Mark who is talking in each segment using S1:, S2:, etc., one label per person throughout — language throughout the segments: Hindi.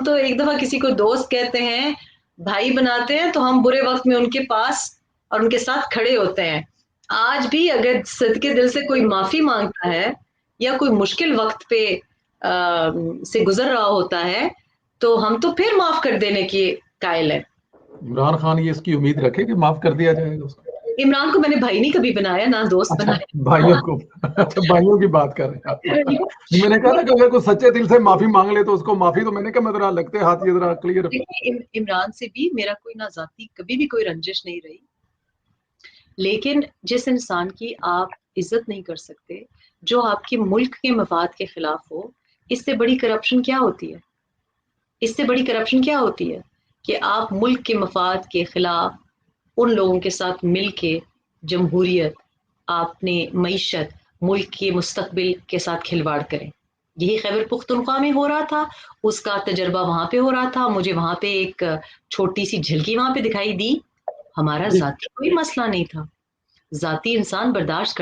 S1: तो एक दफा किसी को दोस्त कहते हैं, भाई बनाते हैं, तो हम बुरे वक्त में उनके पास और उनके साथ खड़े होते हैं। आज भी अगर सदके दिल से कोई माफी मांगता है या कोई मुश्किल वक्त पे से गुजर रहा होता है, तो हम तो फिर माफ कर देने की कायल है।
S2: इमरान खान ये इसकी उम्मीद रखे कि माफ कर दिया जाएगा उसको?
S1: इमरान को मैंने भाई नहीं कभी बनाया, ना दोस्त
S2: अच्छा,
S1: बनाया।
S2: भाइयों को। अच्छा, भाइयों की बात कर रहे हैं आप। मैंने कहा ना कि अगर कोई सच्चे दिल से माफी मांग ले तो उसको माफी, तो मैंने कहा मैं जरा लगते हाथ ये जरा क्लियर।
S1: इमरान से भी मेरा कोई ना जाती कभी भी कोई रंजिश नहीं रही, लेकिन जिस इंसान की आप इज्जत नहीं कर सकते, जो आपके मुल्क के मफाद के खिलाफ हो, इससे बड़ी करप्शन क्या होती है? इससे बड़ी करप्शन क्या होती है कि आप मुल्क के मफाद के खिलाफ उन लोगों के साथ मिल के जमहूरियत, आपने मईशत, मुल्क के मुस्तकबिल के साथ खिलवाड़ करें। यही खैबर पुख्तनख्वा में हो रहा था, उसका तजर्बा वहां पे हो रहा था। मुझे वहां पे एक छोटी सी झलकी वहां पे दिखाई दी। हमारा
S2: जी,
S1: जाति कोई मसला नहीं था, जाति इंसान बर्दाश्त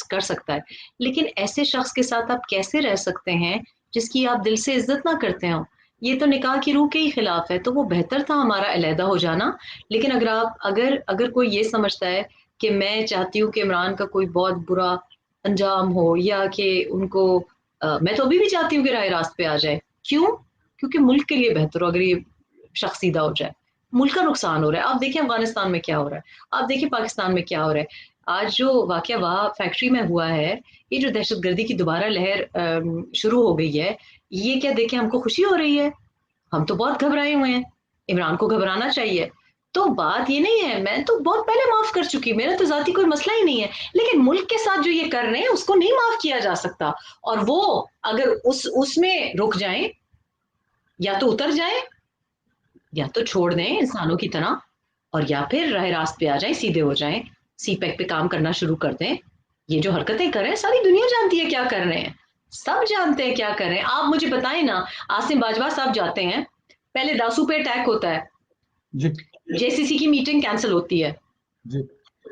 S1: कर सकता है, लेकिन ऐसे शख्स के साथ आप कैसे रह सकते हैं जिसकी आप दिल से इज्जत ना करते हो? ये तो निकाह की रूह के ही खिलाफ है। तो वो बेहतर था हमारा अलहदा हो जाना। लेकिन अगर आप अगर अगर कोई ये समझता है कि मैं चाहती हूँ कि इमरान का कोई बहुत बुरा अंजाम हो, या कि उनको मैं तो अभी भी चाहती हूँ कि राह रास्त पे आ जाए। क्यों? क्योंकि मुल्क के लिए बेहतर हो। अगर ये शख्सीदा हो जाए, मुल्क का नुकसान हो रहा है। आप देखिए अफगानिस्तान में क्या हो रहा है, आप देखिए पाकिस्तान में क्या हो रहा है। आज जो वाकया वहाँ फैक्ट्री में हुआ है, ये जो दहशतगर्दी की दोबारा लहर शुरू हो गई है, ये क्या देखे हमको खुशी हो रही है? हम तो बहुत घबराए हुए हैं। इमरान को घबराना चाहिए। तो बात ये नहीं है, मैं तो बहुत पहले माफ कर चुकी, मेरा तो जाति कोई मसला ही नहीं है, लेकिन मुल्क के साथ जो ये कर रहे हैं उसको नहीं माफ किया जा सकता। और वो अगर उसमें रुक जाएं, या तो उतर जाएं, या तो छोड़ दें इंसानों की तरह, और या फिर राह रास्त पे आ जाएं, सीधे हो जाएं, सीपैक पे काम करना शुरू कर दें। ये जो हरकतें कर रहे हैं सारी दुनिया जानती है क्या कर रहे हैं, सब जानते हैं क्या कर रहे हैं। आप मुझे बताएं ना, आसिम बाजवा साहब जाते हैं, पहले दासू पे अटैक होता है,
S2: जी,
S1: जेसीसी की मीटिंग कैंसिल होती है,
S2: जी,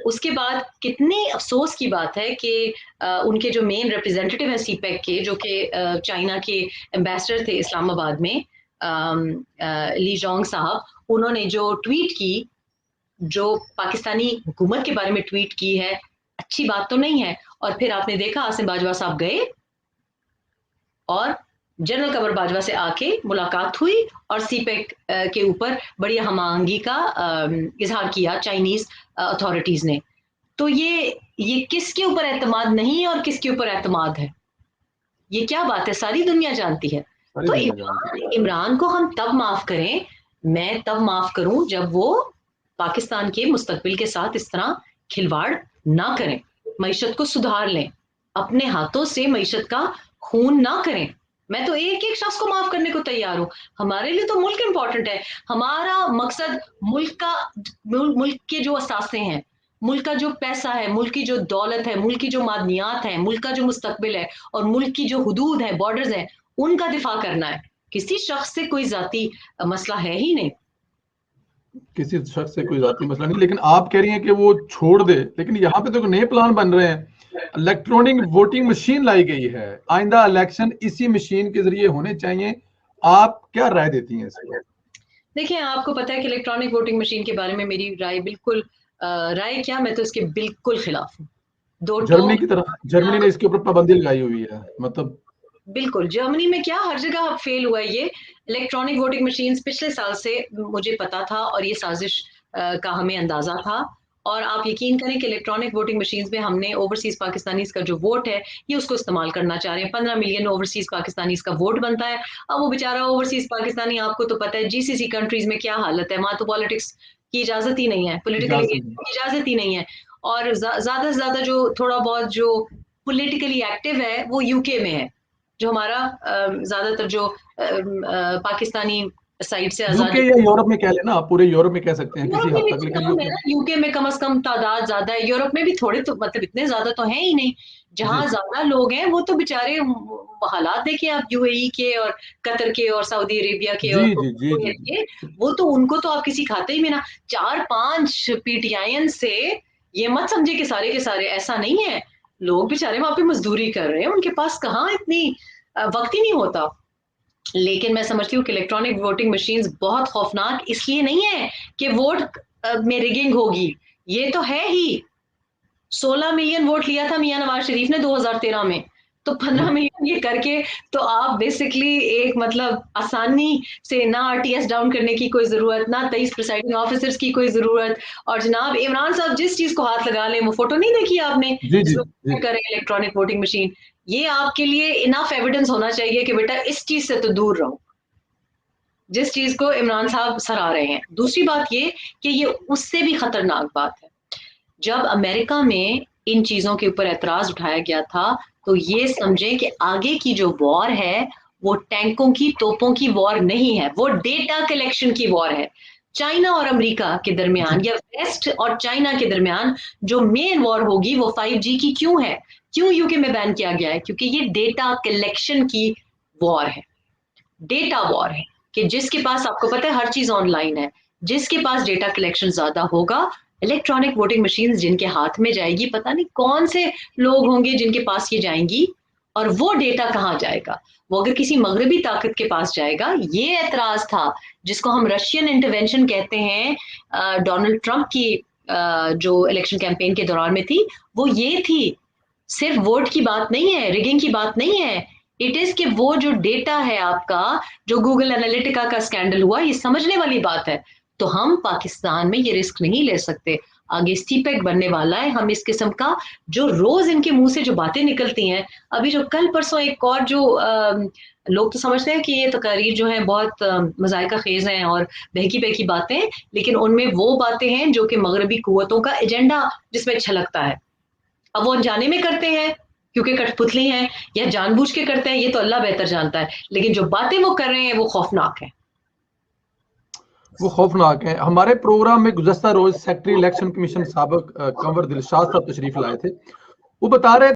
S1: उसके बाद कितनी अफसोस की बात है कि उनके जो मेन रिप्रेजेंटेटिव हैं सीपैक के, जो कि चाइना के एम्बेसडर थे इस्लामाबाद में, ली जोंग साहब, उन्होंने जो ट्वीट की, जो पाकिस्तानी हुकूमत के बारे में ट्वीट की है, अच्छी बात तो नहीं है। और फिर आपने देखा आसिम बाजवा साहब गए और जनरल कमर बाजवा से आके मुलाकात हुई और सीपैक के ऊपर बड़ी हम आहंगी का इजहार किया चाइनीज अथॉरिटीज ने। तो ये किसके ऊपर एतमाद नहीं है और किसके ऊपर एतमाद है? ये क्या बात है, सारी दुनिया जानती है।
S2: सारी
S1: तो
S2: दुनिया जानती है।
S1: इमरान को हम तब माफ करें, मैं तब माफ करूं जब वो पाकिस्तान के मुस्तकबिल के साथ इस तरह खिलवाड़ ना करें, मईशत को सुधार लें, अपने हाथों से मईशत का खून ना करें। मैं तो एक एक शख्स को माफ करने को तैयार हूं। हमारे लिए तो मुल्क इंपॉर्टेंट है। हमारा मकसद मुल्क का, मुल्क के जो असासे हैं, मुल्क का जो पैसा है, मुल्क की जो दौलत है, मुल्क की जो मादनियात है, मुल्क का जो मुस्तकबिल है, और मुल्क की जो हुदूद है, बॉर्डर्स हैं, उनका दिफा करना है। किसी शख्स से कोई जाती मसला है ही नहीं।
S2: किसी शख्स से कोई जाती मसला नहीं, लेकिन आप कह रही हैं कि वो छोड़ दे, लेकिन यहाँ पे तो नए प्लान बन रहे हैं। इलेक्ट्रॉनिक वोटिंग मशीन लाई गई है, आइंदा इलेक्शन इसी मशीन के जरिए होने चाहिए। आप क्या राय देती हैं इस पर?
S1: देखिए, आपको पता है कि इलेक्ट्रॉनिक वोटिंग मशीन के बारे में मेरी राय बिल्कुल, राय क्या, मैं तो इसके बिल्कुल खिलाफ हूँ। दो
S2: जर्मनी की
S1: टोक
S2: तरह, जर्मनी ने इसके ऊपर पाबंदी लगाई हुई है, मतलब।
S1: बिल्कुल, जर्मनी में क्या, हर जगह अब फेल हुआ है ये इलेक्ट्रॉनिक वोटिंग मशीन। पिछले साल से मुझे पता था और ये साजिश का हमें अंदाजा था। और आप यकीन करें कि इलेक्ट्रॉनिक वोटिंग मशीन में हमने ओवरसीज पाकिस्तानीज का जो वोट है, ये उसको इस्तेमाल करना चाह रहे हैं। 15 मिलियन ओवरसीज पाकिस्तानीज का वोट बनता है। अब वो बेचारा ओवरसीज पाकिस्तानी, आपको तो पता है जीसीसी कंट्रीज में क्या हालत है, वहां तो पॉलिटिक्स की इजाजत ही नहीं है, पोलिटिकल
S2: इजाजत नहीं।
S1: की इजाजत ही नहीं है। और ज्यादा से ज्यादा जो थोड़ा बहुत जो पोलिटिकली एक्टिव है वो यूके में है, जो हमारा ज्यादातर जो पाकिस्तानी साइड से
S2: यूके
S1: आजादी।
S2: या यूरोप में कह लेना, आप पूरे यूरोप में कह सकते हैं
S1: यूरोप
S2: किसी
S1: में
S2: हद
S1: भी
S2: तक,
S1: तो
S2: लेकिन
S1: कम है
S2: यूके।
S1: ना, यूके में कम से कम तादाद ज्यादा है, यूरोप में भी थोड़े तो, मतलब इतने ज्यादा तो है ही नहीं।
S2: जी,
S1: जहां ज्यादा लोग हैं वो तो बेचारे हालात देखिए आप, यूएई के और कतर के और सऊदी अरेबिया के
S2: जी,
S1: और
S2: जी, जी, जी,
S1: कुवैत
S2: जी।
S1: के, वो तो उनको तो आप किसी खाते ही में ना। 4-5 पीटीआईएन से ये मत समझे कि सारे के सारे, ऐसा नहीं है। लोग बेचारे वहां पे मजदूरी कर रहे हैं, उनके पास कहाँ इतनी वक्त ही नहीं होता। लेकिन मैं समझती हूँ कि इलेक्ट्रॉनिक वोटिंग मशीन्स बहुत खौफनाक इसलिए नहीं है कि वोट में रिगिंग होगी, ये तो है ही। 16 मिलियन वोट लिया था मियां नवाज शरीफ ने 2013 में, तो 15 मिलियन ये करके तो आप बेसिकली एक मतलब आसानी से ना आरटीएस डाउन करने की कोई जरूरत, ना 23 प्रिसाइडिंग ऑफिसर्स की कोई जरूरत। और जनाब इमरान साहब जिस चीज को हाथ लगा लें, वो फोटो नहीं देखी आपने
S2: जी जी
S1: जिसमें
S2: जी।
S1: करें इलेक्ट्रॉनिक वोटिंग मशीन, ये आपके लिए इनफ एविडेंस होना चाहिए कि बेटा इस चीज से तो दूर रहो, जिस चीज को इमरान साहब सराह रहे हैं। दूसरी बात ये कि ये उससे भी खतरनाक बात है, जब अमेरिका में इन चीजों के ऊपर एतराज उठाया गया था, तो ये समझें कि आगे की जो वॉर है वो टैंकों की तोपों की वॉर नहीं है, वो डेटा कलेक्शन की वॉर है। चाइना और अमेरिका के
S2: जी
S1: दरमियान या वेस्ट और चाइना के दरमियान जो मेन वॉर होगी वो 5G की क्यों है, क्यों यूके में बैन किया गया है, क्योंकि ये डेटा कलेक्शन की वॉर है, डेटा वॉर है। कि जिसके पास, आपको पता है हर चीज ऑनलाइन है, जिसके पास डेटा कलेक्शन ज्यादा होगा, इलेक्ट्रॉनिक वोटिंग मशीन जिनके हाथ में जाएगी, पता नहीं कौन से लोग होंगे जिनके पास ये जाएंगी, और वो डेटा कहाँ जाएगा, वो अगर किसी मगरबी ताकत के पास जाएगा। ये एतराज था जिसको हम रशियन इंटरवेंशन कहते हैं, डोनाल्ड ट्रंप की जो इलेक्शन कैंपेन के दौरान में थी, वो ये थी, सिर्फ वोट की बात नहीं है, रिगिंग की बात नहीं है, इट इज कि वो जो डेटा है आपका, जो गूगल एनालिटिका का स्कैंडल हुआ, ये समझने वाली बात है। तो हम पाकिस्तान में ये रिस्क नहीं ले सकते, आगे स्टीपेक बनने वाला है। हम इस किस्म का जो रोज इनके मुंह से जो बातें निकलती हैं, अभी जो कल परसों एक और जो लोग तो समझते हैं कि ये तकारीर जो है बहुत मजायका खेज हैं और बहकी बहकी बातें, लेकिन उनमें वो बातें हैं जो कि मगरबी कुव्वतों का एजेंडा जिसमें छलकता है। अब वो अनजाने में करते हैं क्योंकि कठपुतली हैं, या जानबूझ के करते हैं, ये तो अल्लाह बेहतर जानता है, लेकिन जो बातें वो कर रहे हैं वो खौफनाक है।
S2: वो खौफनाक है। हमारे प्रोग्राम में गुज़श्ता रोज सेक्रेटरी इलेक्शन कमीशन साबिक कंवर दिलशाद साहब तशरीफ लाए थे। वो बता रहे